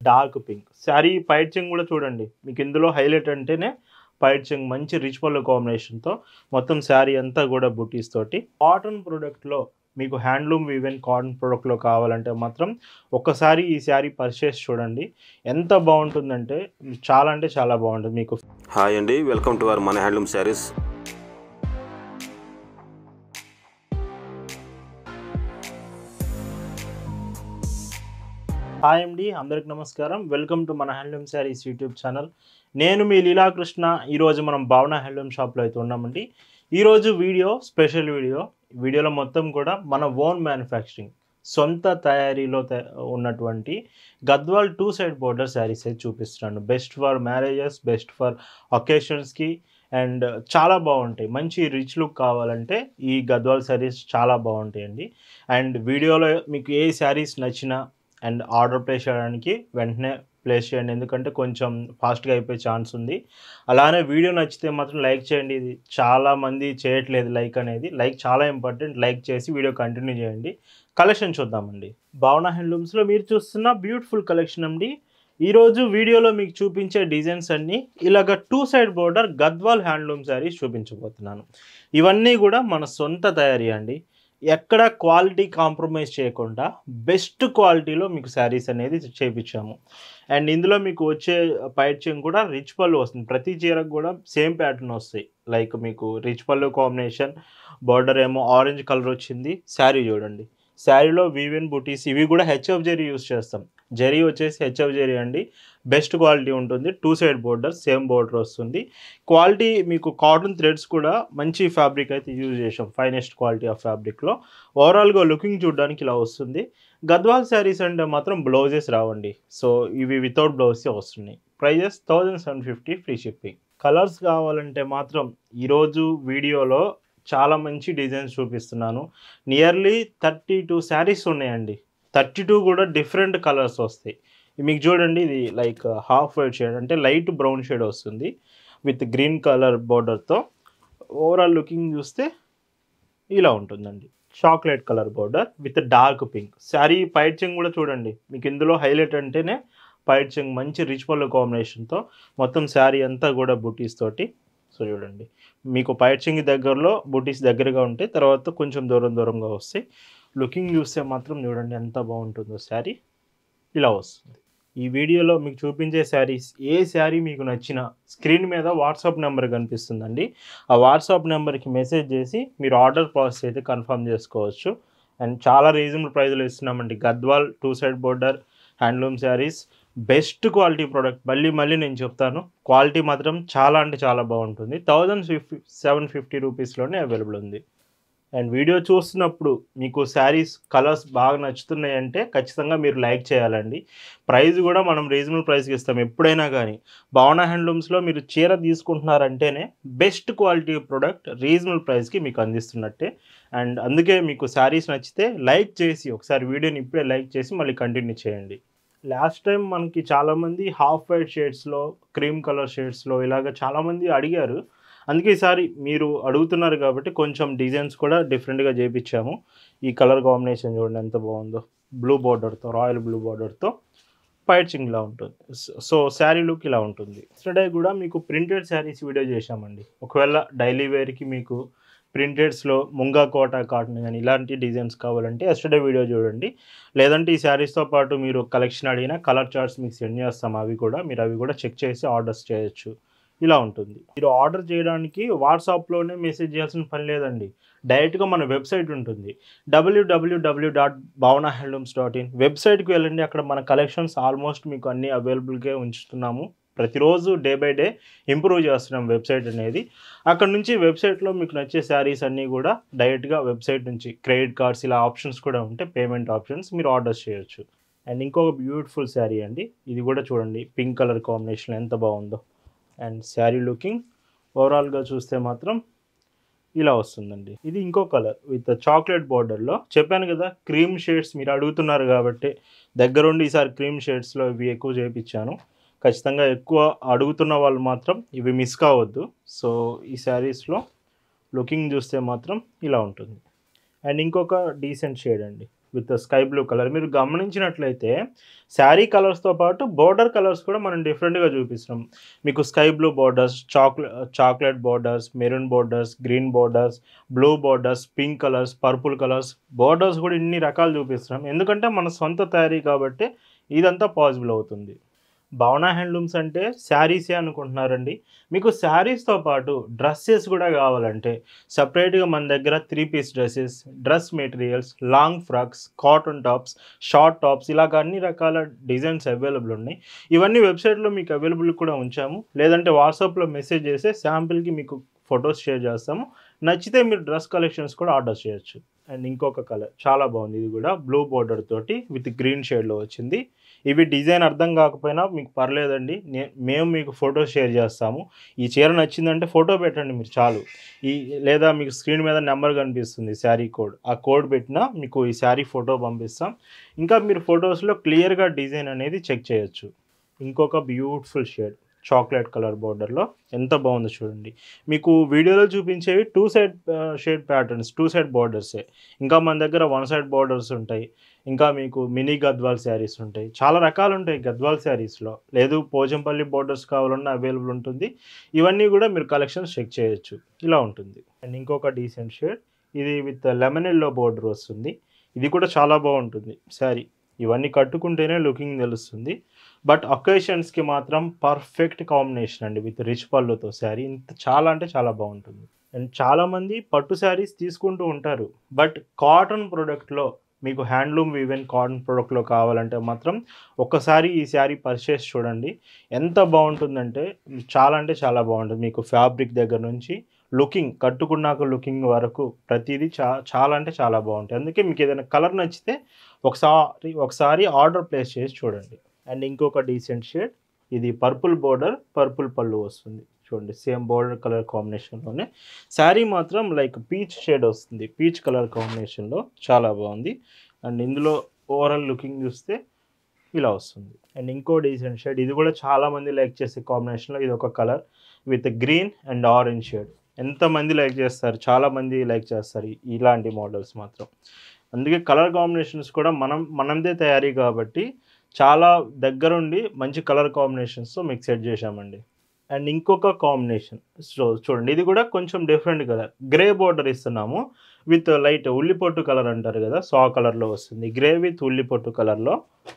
Dark pink sari పైచింగ్ కూడా చూడండి. మీకు ఇందులో హైలైట్ అంటేనే పైచింగ్ మంచి రిచ్ పళ్ళు కాంబినేషన్తో మొత్తం శారీ అంతా కూడా బుటీస్ తోటి. కాటన్ ప్రోడక్ట్లో మీకు హ్యాండ్లూమ్ వీవెన్ కాటన్ ప్రోడక్ట్లో కావాలంటే మాత్రం ఒక్కసారి ఈ శారీ పర్చేస్ చూడండి. ఎంత బాగుంటుందంటే చాలా అంటే చాలా బాగుంటుంది. మీకు హాయ్ అండి, వెల్కమ్ టు అవర్ మన హ్యాండ్లూమ్ శారీస్. హాయ్ అండి, అందరికి నమస్కారం. వెల్కమ్ టు మన హ్యాండ్లూమ్ శారీస్ యూట్యూబ్ ఛానల్. నేను మీ లీలాకృష్ణ. ఈరోజు మనం భావన హ్యాండ్లూమ్ షాప్లో అయితే ఉన్నామండి. ఈరోజు వీడియో స్పెషల్ వీడియోలో మొత్తం కూడా మన ఓన్ మ్యానుఫ్యాక్చరింగ్ సొంత తయారీలో ఉన్నటువంటి గద్వాల్ 2 సైడ్ బోర్డర్ శారీస్ అయితే చూపిస్తున్నాను. Best for marriages, best for ఒకేషన్స్కి అండ్ చాలా బాగుంటాయి. మంచి రిచ్ లుక్ కావాలంటే ఈ గద్వాల్ శారీస్ చాలా బాగుంటాయండి. అండ్ వీడియోలో మీకు ఏ శారీస్ నచ్చినా అండ్ ఆర్డర్ ప్లేస్ చేయడానికి వెంటనే ప్లేస్ చేయండి, ఎందుకంటే కొంచెం ఫాస్ట్గా అయిపోయే ఛాన్స్ ఉంది. అలానే వీడియో నచ్చితే మాత్రం లైక్ చేయండి. ఇది చాలామంది చేయట్లేదు లైక్ అనేది. లైక్ చాలా ఇంపార్టెంట్. లైక్ చేసి వీడియో కంటిన్యూ చేయండి. కలెక్షన్ చూద్దామండి. భావన హ్యాండ్లూమ్స్లో మీరు చూస్తున్న బ్యూటిఫుల్ కలెక్షన్ అండి. ఈరోజు వీడియోలో మీకు చూపించే డిజైన్స్ అన్నీ ఇలాగ 2 side border Gadwal handloom saris చూపించబోతున్నాను. ఇవన్నీ కూడా మన సొంత తయారీ అండి. ఎక్కడ క్వాలిటీ కాంప్రమైజ్ చేయకుండా బెస్ట్ క్వాలిటీలో మీకు శారీస్ అనేది చేయించాము. అండ్ ఇందులో మీకు వచ్చే పైచింగ్ కూడా రిచ్ పళ్ళు వస్తుంది. ప్రతి చీరకు కూడా సేమ్ ప్యాటర్న్ వస్తాయి. లైక్ మీకు రిచ్ పళ్ళు కాంబినేషన్, బార్డర్ ఏమో ఆరెంజ్ కలర్ వచ్చింది. శారీ చూడండి, శారీలో వీవెన్ బుటీస్ ఇవి కూడా హెచ్ఎఫ్ జెరీ యూస్ చేస్తాం. జెరీ వచ్చేసి హెచ్ఎఫ్ జెరీ అండి. బెస్ట్ క్వాలిటీ ఉంటుంది. 2 సైడ్ బోర్డర్, సేమ్ బోర్డర్ వస్తుంది. క్వాలిటీ మీకు కాటన్ థ్రెడ్స్ కూడా మంచి ఫ్యాబ్రిక్ అయితే యూజ్ చేసాం. ఫైనెస్ట్ క్వాలిటీ ఆఫ్ ఫ్యాబ్రిక్లో ఓవరాల్గా లుకింగ్ చూడడానికి ఇలా వస్తుంది. గద్వాల్ శారీస్ అంటే మాత్రం బ్లౌజెస్ రావండి. సో ఇవి వితౌట్ బ్లౌజే వస్తున్నాయి. Prices 1750 free shipping. కలర్స్ కావాలంటే మాత్రం ఈరోజు వీడియోలో చాలా మంచి డిజైన్స్ చూపిస్తున్నాను. నియర్లీ 32 శారీస్ ఉన్నాయండి. 32 కూడా డిఫరెంట్ కలర్స్ వస్తాయి. మీకు చూడండి, ఇది లైక్ హాఫ్ వైట్ షేడ్ అంటే లైట్ బ్రౌన్ షేడ్ వస్తుంది విత్ గ్రీన్ కలర్ బోర్డర్తో. ఓవరాల్ లుకింగ్ చూస్తే ఇలా ఉంటుందండి. Chocolate colour border with dark pink. Sari పైచింగ్ కూడా చూడండి. మీకు ఇందులో హైలైట్ అంటేనే పైచింగ్ మంచి రిచ్ పళ్ళు కాంబినేషన్తో మొత్తం శారీ అంతా కూడా బుటీస్ తోటి. సో చూడండి, మీకు పైచింగ్ దగ్గరలో బుటీస్ దగ్గరగా ఉంటాయి, తర్వాత కొంచెం దూరంగా వస్తాయి. లుకింగ్ చూస్తే మాత్రం చూడండి ఎంత బాగుంటుందో. శారీ ఇలా వస్తుంది. ఈ వీడియోలో మీకు చూపించే శారీస్ ఏ శారీ మీకు నచ్చినా స్క్రీన్ మీద వాట్సాప్ నెంబర్ కనిపిస్తుందండి. ఆ వాట్సాప్ నెంబర్కి మెసేజ్ చేసి మీరు ఆర్డర్ ప్రాసెస్ అయితే కన్ఫర్మ్ చేసుకోవచ్చు. అండ్ చాలా రీజనబుల్ ప్రైస్లో ఇస్తున్నామండి. Gadwal 2 side border handloom saris best quality product. మళ్ళీ నేను చెప్తాను, క్వాలిటీ మాత్రం చాలా అంటే చాలా బాగుంటుంది. 1750 రూపీస్లోనే అవైలబుల్ ఉంది. అండ్ వీడియో చూస్తున్నప్పుడు మీకు శారీస్ కలర్స్ బాగా నచ్చుతున్నాయంటే ఖచ్చితంగా మీరు లైక్ చేయాలండి. ప్రైస్ కూడా మనం రీజనబుల్ ప్రైస్కి ఇస్తాం ఎప్పుడైనా కానీ. భావన హ్యాండ్లూమ్స్లో మీరు చీర తీసుకుంటున్నారంటేనే బెస్ట్ క్వాలిటీ ప్రోడక్ట్ రీజనబుల్ ప్రైస్కి మీకు అందిస్తున్నట్టే. అండ్ అందుకే మీకు శారీస్ నచ్చితే లైక్ చేసి ఒకసారి వీడియోని ఇప్పుడే లైక్ చేసి మళ్ళీ కంటిన్యూ చేయండి. లాస్ట్ టైం మనకి చాలామంది హాఫ్ వైట్ షేడ్స్లో, క్రీమ్ కలర్ షేడ్స్లో ఇలాగ చాలామంది అడిగారు. అందుకే ఈసారి మీరు అడుగుతున్నారు కాబట్టి కొంచెం డిజైన్స్ కూడా డిఫరెంట్గా చేయించాము. ఈ కలర్ కాంబినేషన్ చూడండి ఎంత బాగుందో. బ్లూ బార్డర్తో, రాయల్ బ్లూ బార్డర్తో పైచింగ్ ఇలా ఉంటుంది. సో శారీ లుక్ ఇలా ఉంటుంది. ఎస్టర్డే కూడా మీకు ప్రింటెడ్ శారీస్ వీడియో చేశామండి. ఒకవేళ డైలీ వేర్కి మీకు ప్రింటెడ్స్లో ముంగా కోట కాటన్ కానీ ఇలాంటి డిజైన్స్ కావాలంటే ఎస్టర్డే వీడియో చూడండి. లేదంటే ఈ శారీస్తో పాటు మీరు కలెక్షన్ అడిగిన కలర్ చార్ట్స్ మీకు సెండ్ చేస్తాం. అవి కూడా చెక్ చేసి ఆర్డర్స్ చేయొచ్చు. ఇలా ఉంటుంది. మీరు ఆర్డర్ చేయడానికి వాట్సాప్లోనే మెసేజ్ చేయాల్సిన పని లేదండి. డైరెక్ట్గా మన వెబ్సైట్ ఉంటుంది, www.bhavanahandlooms.in. వెబ్సైట్కి వెళ్ళండి. అక్కడ మన కలెక్షన్స్ ఆల్మోస్ట్ మీకు అన్నీ అవైలబుల్గా ఉంచుతున్నాము. ప్రతిరోజు డే బై డే ఇంప్రూవ్ చేస్తున్నాం వెబ్సైట్ అనేది. అక్కడ నుంచి వెబ్సైట్లో మీకు నచ్చే శారీస్ అన్నీ కూడా డైరెక్ట్గా వెబ్సైట్ నుంచి క్రెడిట్ కార్డ్స్ ఇలా ఆప్షన్స్ కూడా ఉంటాయి, పేమెంట్ ఆప్షన్స్, మీరు ఆర్డర్స్ చేయొచ్చు. అండ్ ఇంకొక బ్యూటిఫుల్ శారీ అండి. ఇది కూడా చూడండి, పింక్ కలర్ కాంబినేషన్ ఎంత బాగుందో. అండ్ శారీ లుకింగ్ ఓవరాల్గా చూస్తే మాత్రం ఇలా వస్తుందండి. ఇది ఇంకో కలర్ విత్ చాక్లెట్ బార్డర్లో. చెప్పాను కదా క్రీమ్ షేడ్స్ మీరు అడుగుతున్నారు కాబట్టి దగ్గరుండి ఈసారి క్రీమ్ షేడ్స్లో ఇవి ఎక్కువ చేయించాను. ఖచ్చితంగా ఎక్కువ అడుగుతున్న వాళ్ళు మాత్రం ఇవి మిస్ కావద్దు. సో ఈ శారీస్లో లుకింగ్ చూస్తే మాత్రం ఇలా ఉంటుంది. అండ్ ఇంకొక డీసెంట్ షేడ్ అండి విత్ స్కై బ్లూ కలర్. మీరు గమనించినట్లయితే శారీ కలర్స్‌తో పాటు బోర్డర్ కలర్స్ కూడా మనం డిఫరెంట్‌గా చూపిస్తున్నాం. మీకు sky blue borders, chocolate borders, maroon borders, green borders, blue borders, pink colours, purple colours, borders కూడా ఇన్ని రకాలు చూపిస్తున్నాం. ఎందుకంటే మన సొంత తయారీ కాబట్టి ఇదంతా పాసిబుల్ అవుతుంది. భావన హ్యాండ్లూమ్స్ అంటే శారీసే అనుకుంటున్నారండి. మీకు శారీస్‌తో పాటు డ్రెసెస్ కూడా కావాలంటే సెపరేట్‌గా మన దగ్గర 3 piece dresses, dress materials, long frocks, cotton tops, short tops ఇలాగ అన్ని రకాల డిజైన్స్ అవైలబుల్ ఉన్నాయి. ఇవన్నీ వెబ్‌సైట్‌లో మీకు అవైలబుల్ కూడా ఉంచాము. లేదంటే వాట్సాప్‌లో మెసేజ్ చేస్తే శాంపిల్‌కి మీకు ఫోటోస్ షేర్ చేస్తాము. నచ్చితే మీరు డ్రెస్ కలెక్షన్స్ కూడా ఆర్డర్ చేయొచ్చు. అండ్ ఇంకొక కలర్ చాలా బాగుంది. ఇది కూడా బ్లూ బోర్డర్ తోటి విత్ గ్రీన్ షేడ్‌లో వచ్చింది. ఇవి డిజైన్ అర్థం కాకపోయినా మీకు పర్లేదండి. మేము మీకు ఫోటోస్ షేర్ చేస్తాము. ఈ చీర నచ్చిందంటే ఫోటో పెట్టండి మీరు చాలు. లేదా మీకు స్క్రీన్ మీద నెంబర్ కనిపిస్తుంది శారీ కోడ్. ఆ కోడ్ పెట్టినా మీకు ఈ శారీ ఫోటో పంపిస్తాం. ఇంకా మీరు ఫోటోస్‌లో క్లియర్‌గా డిజైన్ అనేది చెక్ చేయొచ్చు. ఇంకొక బ్యూటిఫుల్ షేడ్ చాక్లెట్ కలర్ బోర్డర్‌లో ఎంత బాగుందో చూడండి. మీకు వీడియోలో చూపించేవి 2 సైడ్ షేడ్ ప్యాటర్న్స్, 2 సైడ్ బోర్డర్సే. ఇంకా మన దగ్గర 1 సైడ్ బోర్డర్స్ ఉంటాయి. ఇంకా మీకు మినీ గద్వాల్ శారీస్ ఉంటాయి. చాలా రకాలుంటాయి గద్వాల్ శారీస్‌లో. లేదు పోచంపల్లి బోర్డర్స్ కావాలన్నా అవైలబుల్ ఉంటుంది. ఇవన్నీ కూడా మీరు కలెక్షన్స్ చెక్ చేయొచ్చు. ఇలా ఉంటుంది. అండ్ ఇంకొక డీసెంట్ షేడ్ ఇది విత్ లెమన్ యెల్లో బోర్డర్ వస్తుంది. ఇది కూడా చాలా బాగుంటుంది శారీ. ఇవన్నీ కట్టుకుంటేనే లుకింగ్ తెలుస్తుంది. బట్ అకేషన్స్‌కి మాత్రం పర్ఫెక్ట్ కాంబినేషన్ అండి విత్ రిచ్ పళ్ళుతో శారీ. చాలా అంటే చాలా బాగుంటుంది. అండ్ చాలామంది పట్టు శారీస్ తీసుకుంటూ ఉంటారు. బట్ కాటన్ ప్రొడక్ట్‌లో మీకు హ్యాండ్లూమ్ వీవెన్ కాటన్ ప్రొడక్ట్‌లో కావాలంటే మాత్రం ఒక్కసారి ఈ శారీ పర్చేస్ చూడండి. ఎంత బాగుంటుందంటే చాలా అంటే చాలా బాగుంటుంది. మీకు ఫ్యాబ్రిక్ దగ్గర నుంచి లుకింగ్ కట్టుకున్నాక లుకింగ్ వరకు ప్రతీదీ చాలా అంటే చాలా బాగుంటాయి. అందుకే మీకు ఏదైనా కలర్ నచ్చితే ఒకసారి ఆర్డర్ ప్లేస్ చేసి చూడండి. అండ్ ఇంకొక డీసెంట్ షేడ్ ఇది పర్పుల్ బోర్డర్, పర్పుల్ పళ్ళు వస్తుంది. చూడండి సేమ్ బోర్డర్ కలర్ కాంబినేషన్‌లోనే శారీ మాత్రం లైక్ పీచ్ షేడ్ వస్తుంది. పీచ్ కలర్ కాంబినేషన్‌లో చాలా బాగుంది. అండ్ ఇందులో ఓవరాల్ లుకింగ్ చూస్తే ఇలా వస్తుంది. అండ్ ఇంకో డీసెంట్ షేడ్ ఇది కూడా చాలామంది లైక్ చేసే కాంబినేషన్‌లో ఇది ఒక colour with green and orange shade. ఎంతమంది లైక్ చేస్తారు, చాలామంది లైక్ చేస్తారు ఇలాంటి మోడల్స్ మాత్రం. అందుకే కలర్ కాంబినేషన్స్ కూడా మనదే తయారీ కాబట్టి చాలా దగ్గరుండి మంచి కలర్ కాంబినేషన్స్‌తో మీకు సెట్ చేశామండి. అండ్ ఇంకొక కాంబినేషన్ చూడండి ఇది కూడా కొంచెం డిఫరెంట్ కలర్. గ్రే బోర్డర్ ఇస్తున్నాము విత్ లైట్ ఉల్లిపొట్టు కలర్ అంటారు కదా! సో, ఆ కలర్‌లో వస్తుంది. గ్రే విత్ ఉల్లిపొట్టు కలర్‌లో.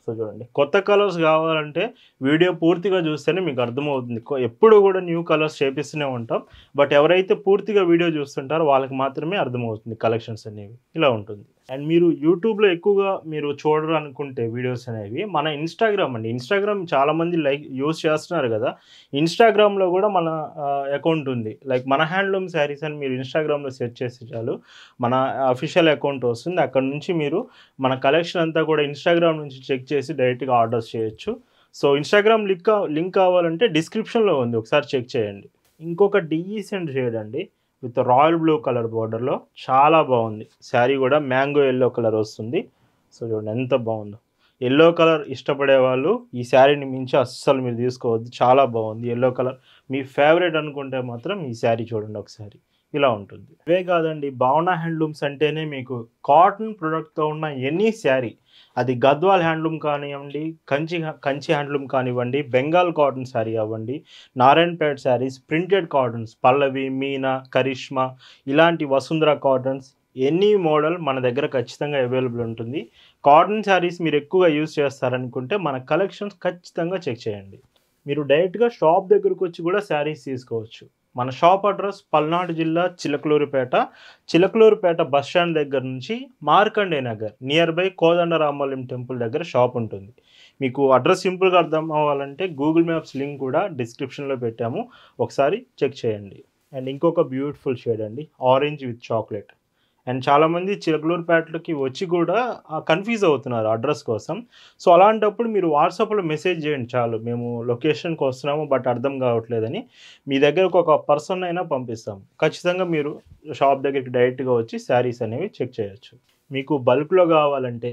సో, చూడండి కొత్త కలర్స్ కావాలంటే వీడియో పూర్తిగా చూస్తేనే మీకు అర్థమవుతుంది. ఎప్పుడు కూడా న్యూ కలర్స్ చేపిస్తూనే ఉంటాం. బట్ ఎవరైతే పూర్తిగా వీడియో చూస్తుంటారో వాళ్ళకి మాత్రమే అర్థమవుతుంది కలెక్షన్స్ అనేవి. ఇలా ఉంటుంది. అండ్ మీరు యూట్యూబ్‌లో ఎక్కువగా మీరు చూడాలనుకుంటే వీడియోస్ అనేవి మన ఇన్‌స్టాగ్రామ్ అండి. ఇన్‌స్టాగ్రామ్ చాలామంది యూజ్ చేస్తున్నారు కదా! ఇన్‌స్టాగ్రామ్‌లో కూడా మన అకౌంట్ ఉంది. లైక్ మన హ్యాండ్లూమ్ శారీస్ అని మీరు ఇన్‌స్టాగ్రామ్‌లో సెర్చ్ చేస్తే చాలు మన అఫీషియల్ అకౌంట్ వస్తుంది. అక్కడ నుంచి మీరు మన కలెక్షన్ అంతా కూడా ఇన్‌స్టాగ్రామ్ నుంచి చెక్ చేసి డైరెక్ట్‌గా ఆర్డర్స్ చేయొచ్చు. సో, ఇన్‌స్టాగ్రామ్ లింక్ కావాలంటే డిస్క్రిప్షన్‌లో ఉంది. ఒకసారి చెక్ చేయండి. ఇంకొక డీసెంట్ షేడ్ అండి విత్ రాయల్ బ్లూ కలర్ బోర్డర్‌లో చాలా బాగుంది. శారీ కూడా మ్యాంగో యెల్లో కలర్ వస్తుంది. సో, చూడండి ఎంత బాగుందో. యెల్లో కలర్ ఇష్టపడే వాళ్ళు ఈ శారీని మించి అస్సలు మీరు తీసుకోవద్దు. చాలా బాగుంది. యెల్లో కలర్ మీ ఫేవరెట్ అనుకుంటే మాత్రం ఈ శారీ చూడండి ఒకసారి. ఇలా ఉంటుంది. ఇవే కాదండి భావన హ్యాండ్లూమ్స్ అంటేనే మీకు కాటన్ ప్రొడక్ట్‌తో ఉన్న ఎనీ శారీ అది గద్వాల్ హ్యాండ్లూమ్ కానివ్వండి, కంచి హ్యాండ్లూమ్ కానివ్వండి, బెంగాల్ కాటన్ శారీ అవ్వండి, నారాయణపేట్ శారీస్, ప్రింటెడ్ కాటన్స్ పల్లవి, మీనా, కరిష్మా ఇలాంటి వసుంధర కాటన్స్ ఎనీ మోడల్ మన దగ్గర ఖచ్చితంగా అవైలబుల్ ఉంటుంది. కాటన్ శారీస్ మీరు ఎక్కువగా యూజ్ చేస్తారనుకుంటే మన కలెక్షన్స్ ఖచ్చితంగా చెక్ చేయండి. మీరు డైరెక్ట్‌గా షాప్ దగ్గరకు వచ్చి కూడా శారీస్ తీసుకోవచ్చు. మన షాప్ అడ్రస్ పల్నాడు జిల్లా చిలకలూరిపేట బస్ స్టాండ్ దగ్గర నుంచి Markande Nagar near by Kodandaramalayam temple దగ్గర షాప్ ఉంటుంది. మీకు అడ్రస్ సింపుల్‌గా అర్థం అవ్వాలంటే గూగుల్ మ్యాప్స్ లింక్ కూడా డిస్క్రిప్షన్‌లో పెట్టాము. ఒకసారి చెక్ చేయండి. అండ్ ఇంకొక బ్యూటిఫుల్ షేడ్ అండి ఆరెంజ్ విత్ చాక్లెట్. అండ్ చాలామంది చిలకలూరిపేటకి వచ్చి కూడా కన్‌ఫ్యూజ్ అవుతున్నారు అడ్రస్ కోసం. సో, అలాంటప్పుడు మీరు వాట్సాప్‌లో మెసేజ్ చేయండి చాలు. మేము లొకేషన్‌కి వస్తున్నాము బట్ అర్థం కావట్లేదని. మీ దగ్గరకు ఒక పర్సన్ అయినా పంపిస్తాం. ఖచ్చితంగా మీరు షాప్ దగ్గరికి డైరెక్ట్‌గా వచ్చి శారీస్ అనేవి చెక్ చేయొచ్చు. మీకు బల్క్‌లో గావాలంటే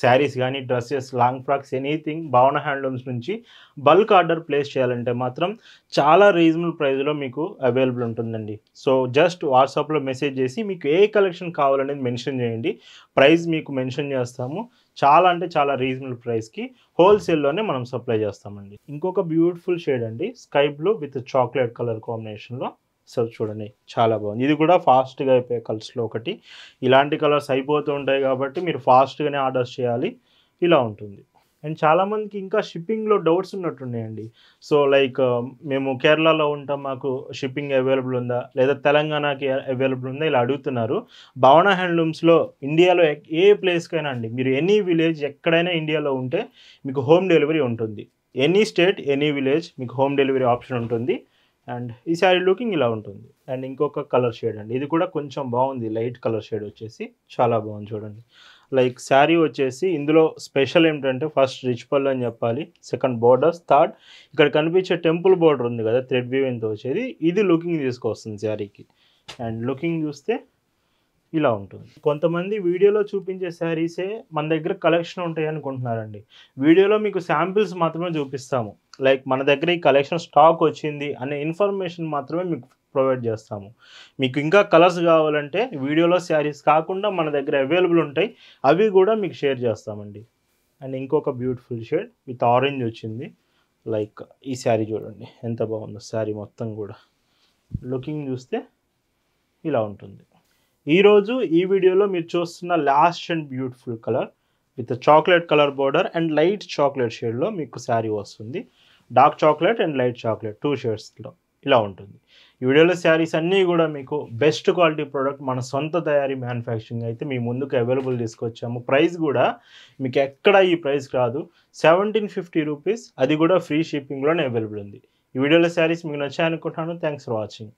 శారీస్ గానీ, డ్రెసెస్, లాంగ్ ఫ్రాక్స్ ఎనీథింగ్ భావన హ్యాండ్లూమ్స్ నుంచి బల్క్ ఆర్డర్ ప్లేస్ చేయాలంటే మాత్రం చాలా రీజనబుల్ ప్రైస్‌లో మీకు అవైలబుల్ ఉంటుందండి. సో, జస్ట్ వాట్సాప్‌లో మెసేజ్ చేసి మీకు ఏ కలెక్షన్ కావాలనేది మెన్షన్ చేయండి. ప్రైస్ మీకు మెన్షన్ చేస్తాము. చాలా అంటే చాలా రీజనబుల్ ప్రైస్‌కి హోల్‌సేల్‌లోనే మనం సప్లై చేస్తామండి. ఇంకొక బ్యూటిఫుల్ షేడ్ అండి. Sky blue with chocolate colour కాంబినేషన్‌లో. సో, చూడండి చాలా బాగుంది. ఇది కూడా ఫాస్ట్‌గా అయిపోయే కలర్స్‌లో ఒకటి. ఇలాంటి కలర్స్ అయిపోతూ ఉంటాయి కాబట్టి మీరు ఫాస్ట్‌గానే ఆర్డర్స్ చేయాలి. ఇలా ఉంటుంది. అండ్ చాలామందికి ఇంకా షిప్పింగ్‌లో డౌట్స్ ఉన్నట్టున్నాయండి. సో, లైక్ మేము కేరళలో ఉంటాం. మాకు షిప్పింగ్ అవైలబుల్ ఉందా? లేదా తెలంగాణకి అవైలబుల్ ఉందా? ఇలా అడుగుతున్నారు. భావన హ్యాండ్లూమ్స్‌లో ఇండియాలో ఏ ప్లేస్‌కైనా అండి. మీరు ఎనీ విలేజ్ ఎక్కడైనా ఇండియాలో ఉంటే మీకు హోమ్ డెలివరీ ఉంటుంది. ఎనీ స్టేట్, ఎనీ విలేజ్ మీకు హోమ్ డెలివరీ ఆప్షన్ ఉంటుంది. అండ్ ఈ శారీ లుకింగ్ ఇలా ఉంటుంది. అండ్ ఇంకొక కలర్ షేడ్ అండి. ఇది కూడా కొంచెం బాగుంది. లైట్ కలర్ షేడ్ వచ్చేసి చాలా బాగుంది చూడండి. లైక్ శారీ వచ్చేసి ఇందులో స్పెషల్ ఏంటంటే ఫస్ట్ రిచ్ పళ్ళు అని చెప్పాలి. సెకండ్ బోర్డర్స్, థర్డ్ ఇక్కడ కనిపించే టెంపుల్ బోర్డర్ ఉంది కదా థ్రెడ్ వీవింగ్‌తో వచ్చేది. ఇది లుకింగ్ తీసుకొస్తుంది శారీకి. అండ్ లుకింగ్ చూస్తే ఇలా ఉంటుంది. కొంతమంది వీడియోలో చూపించే శారీసే మన దగ్గర కలెక్షన్ ఉంటాయి అనుకుంటున్నారండి. వీడియోలో మీకు శాంపిల్స్ మాత్రమే చూపిస్తాము. లైక్ మన దగ్గర ఈ కలెక్షన్ స్టాక్ వచ్చింది అనే ఇన్ఫర్మేషన్ మాత్రమే మీకు ప్రొవైడ్ చేస్తాము. మీకు ఇంకా కలర్స్ కావాలంటే వీడియోలో శారీస్ కాకుండా మన దగ్గర అవైలబుల్ ఉంటాయి. అవి కూడా మీకు షేర్ చేస్తామండి. అండ్ ఇంకొక బ్యూటిఫుల్ షేడ్ విత్ ఆరెంజ్ వచ్చింది. లైక్ ఈ శారీ చూడండి ఎంత బాగుందో శారీ మొత్తం కూడా. లుకింగ్ చూస్తే ఇలా ఉంటుంది. ఈరోజు ఈ వీడియోలో మీరు చూస్తున్న last and beautiful colour with chocolate colour border and light chocolate షేడ్లో మీకు శారీ వస్తుంది. Dark chocolate and light chocolate 2 షేడ్స్లో ఇలా ఉంటుంది. ఈ వీడియోలో శారీస్ అన్నీ కూడా మీకు బెస్ట్ క్వాలిటీ ప్రోడక్ట్ మన సొంత తయారీ మ్యానుఫ్యాక్చరింగ్ అయితే మీ ముందుకు అవైలబుల్ తీసుకొచ్చాము. ప్రైస్ కూడా మీకు ఎక్కడ ఈ ప్రైస్ రాదు. 1750 రూపీస్, అది కూడా ఫ్రీ షిప్పింగ్లోనే అవైలబుల్ ఉంది. ఈ వీడియోలో శారీస్ మీకు నచ్చాయనుకుంటున్నాను. Thanks for watching.